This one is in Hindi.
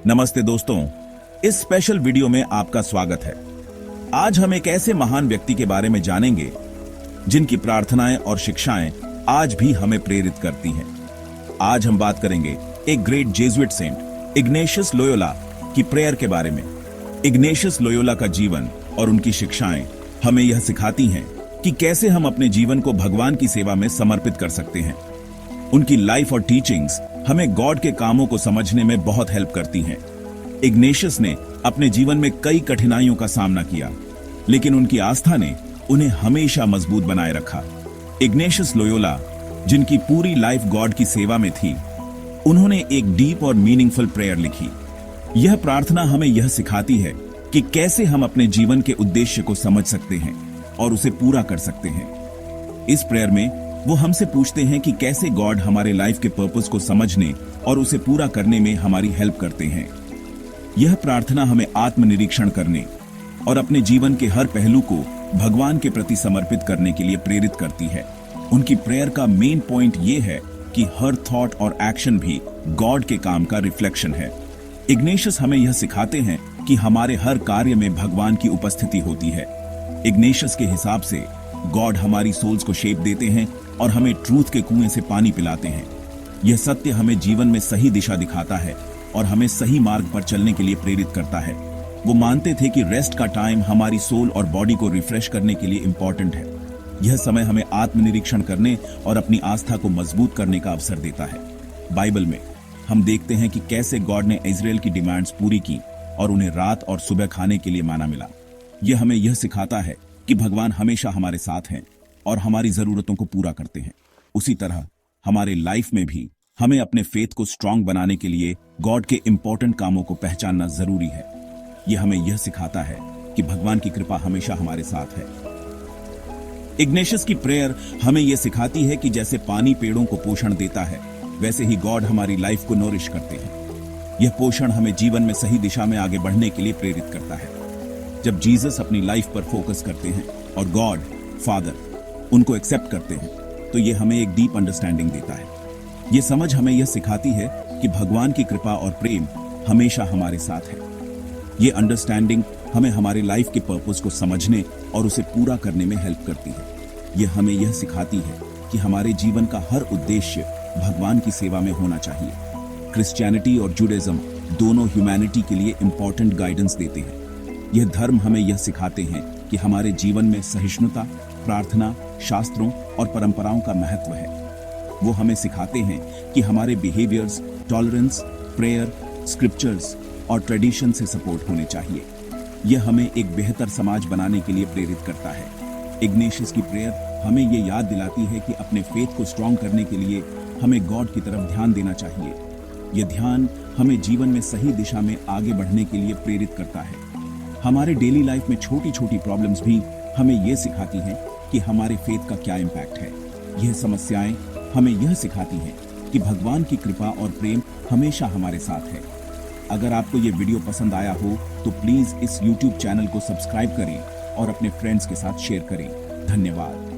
नमस्ते दोस्तों, इस स्पेशल वीडियो में आपका स्वागत है। आज हम एक ऐसे महान व्यक्ति के बारे में जानेंगे जिनकी प्रार्थनाएं और शिक्षाएं आज भी हमें प्रेरित करती हैं। आज हम बात करेंगे एक great Jesuit Saint Ignatius Loyola की प्रेयर के बारे में। इग्नेशियस लोयोला का जीवन और उनकी शिक्षाएं हमें यह सिखाती हैं कि कैसे हम अपने जीवन को भगवान की सेवा में समर्पित कर सकते हैं। उनकी लाइफ और टीचिंग्स हमें गॉड के कामों को समझने में बहुत हेल्प करती हैं। इग्नेशियस ने अपने जीवन में कई कठिनाइयों का सामना किया, लेकिन उनकी आस्था ने उन्हें हमेशा मजबूत बनाए रखा। इग्नेशियस लोयोला, जिनकी पूरी लाइफ गॉड की सेवा में थी, उन्होंने एक डीप और मीनिंगफुल प्रेयर लिखी। यह प्रार्थना हमें यह सिखाती है कि कैसे हम अपने जीवन के उद्देश्य को समझ सकते हैं और उसे पूरा कर सकते हैं। इस प्रेयर में वो हमसे पूछते हैं कि कैसे गॉड हमारे लाइफ के पर्पस को समझने और उसे पूरा करने में हमारी हेल्प करते हैं। यह प्रार्थना हमें आत्मनिरीक्षण करने और अपने जीवन के हर पहलू को भगवान के प्रति समर्पित करने के लिए प्रेरित करती है। उनकी प्रेयर का मेन पॉइंट ये है कि हर थॉट और एक्शन भी गॉड के काम का रिफ्लेक्शन है। इग्नेशियस हमें यह सिखाते हैं कि हमारे हर कार्य में भगवान की उपस्थिति होती है। इग्नेशियस के हिसाब से गॉड हमारी सोल्स को शेप देते हैं और हमें ट्रूथ के कुएं से पानी पिलाते हैं। यह सत्य हमें जीवन में सही दिशा दिखाता है और हमें सही मार्ग पर चलने के लिए प्रेरित करता है। वो मानते थे कि रेस्ट का टाइम हमारी सोल और बॉडी को रिफ्रेश करने के लिए इंपॉर्टेंट है। यह समय हमें आत्मनिरीक्षण करने और अपनी आस्था को मजबूत करने का अवसर देता है। बाइबल में हम देखते हैं कि कैसे गॉड ने इजराइल की डिमांड्स पूरी की और उन्हें रात और सुबह खाने के लिए माना मिला। यह हमें यह सिखाता है कि भगवान हमेशा हमारे साथ हैं और हमारी जरूरतों को पूरा करते हैं। उसी तरह हमारे लाइफ में भी हमें अपने फेथ को स्ट्रांग बनाने के लिए गॉड के इंपॉर्टेंट कामों को पहचानना जरूरी है। यह हमें यह सिखाता है कि भगवान की कृपा हमेशा हमारे साथ है। इग्नेशियस की प्रेयर हमें यह सिखाती है कि जैसे पानी पेड़ों को पोषण देता है, वैसे ही गॉड हमारी लाइफ को नोरिश करते हैं। यह पोषण हमें जीवन में सही दिशा में आगे बढ़ने के लिए प्रेरित करता है। जब जीसस अपनी लाइफ पर फोकस करते हैं और गॉड फादर उनको एक्सेप्ट करते हैं, तो ये हमें एक डीप अंडरस्टैंडिंग देता है। ये समझ हमें यह सिखाती है कि भगवान की कृपा और प्रेम हमेशा हमारे साथ है। ये अंडरस्टैंडिंग हमें हमारे लाइफ के पर्पस को समझने और उसे पूरा करने में हेल्प करती है। ये हमें यह सिखाती है कि हमारे जीवन का हर उद्देश्य भगवान की सेवा में होना चाहिए। क्रिश्चियनिटी और जुडाइज्म दोनों ह्यूमैनिटी के लिए इंपॉर्टेंट गाइडेंस देते हैं। यह धर्म हमें यह सिखाते हैं कि हमारे जीवन में सहिष्णुता, प्रार्थना, शास्त्रों और परंपराओं का महत्व है। वो हमें सिखाते हैं कि हमारे बिहेवियर्स, टॉलरेंस, प्रेयर, स्क्रिप्चर्स और ट्रेडिशन से सपोर्ट होने चाहिए। यह हमें एक बेहतर समाज बनाने के लिए प्रेरित करता है। इग्नेशियस की प्रेयर हमें ये याद दिलाती है कि अपने फेथ को स्ट्रांग करने के लिए हमें गॉड की तरफ ध्यान देना चाहिए। यह ध्यान हमें जीवन में सही दिशा में आगे बढ़ने के लिए प्रेरित करता है। हमारे डेली लाइफ में छोटी छोटी प्रॉब्लम्स भी हमें यह सिखाती हैं कि हमारे फेथ का क्या इम्पैक्ट है। यह समस्याएं हमें यह सिखाती हैं कि भगवान की कृपा और प्रेम हमेशा हमारे साथ है। अगर आपको यह वीडियो पसंद आया हो तो प्लीज इस YouTube चैनल को सब्सक्राइब करें और अपने फ्रेंड्स के साथ शेयर करें। धन्यवाद।